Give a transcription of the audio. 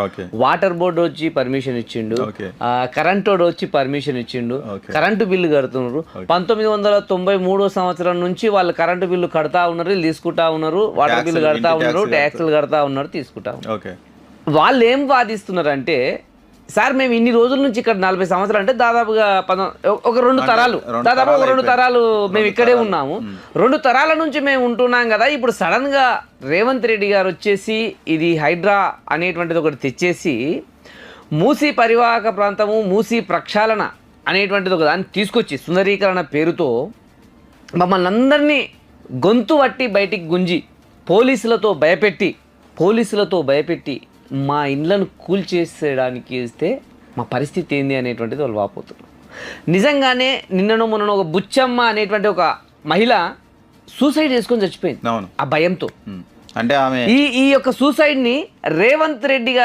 Okay. Water board వచ్చి permission ఇచ్చిండు, okay. Current వాడు వచ్చి పర్మిషన్ ఇచ్చిండు, ఓకే. కరెంటు బిల్లు కడుతున్నారు. 1993 సంవత్సరం నుంచి వాళ్ళు కరెంటు బిల్లు కడతా ఉన్నారు, వీళ్ళు తీసుకుంటా ఉన్నారు, వాటర్ బిల్లు కడతా ఉన్నారు, ట్యాక్సులు కడతా ఉన్నారు, తీసుకుంటా ఉన్నారు. ఓకే. వాళ్ళు ఏం వాదిస్తున్నారంటే, సార్ మేము ఇన్ని రోజుల నుంచి ఇక్కడ 40 సంవత్సరాలు అంటే దాదాపుగా ఒక 2 తరాలు, దాదాపు ఒక 2 తరాలు మేము ఇక్కడే ఉన్నాము. 2 తరాల నుంచి మేము ఉంటున్నాం కదా. ఇప్పుడు సడన్ గా రేవంత్ రెడ్డి గారు వచ్చేసి ఇది హైడ్రా అనేటువంటిది ఒకటి తెచ్చేసి మూసీ పరివాహక ప్రాంతము, మూసీ ప్రక్షాళన అనేటువంటిది ఒక దాన్ని తీసుకొచ్చి సుందరీకరణ పేరుతో మమ్మల్ని అందరినీ గొంతు పట్టి బయటికి గుంజి పోలీసులతో భయపెట్టి మా ఇండ్లను కూల్చేసేయడానికి ఇస్తే మా పరిస్థితి ఏంది అనేటువంటిది వాళ్ళు వాపోతున్నారు. నిజంగానే నిన్ననో మొన్ననో ఒక బుచ్చమ్మ అనేటువంటి ఒక మహిళ సూసైడ్ చేసుకొని చచ్చిపోయింది అవును. ఆ భయంతో. అంటే ఆమె ఈ యొక్క సూసైడ్ని రేవంత్ రెడ్డి గారు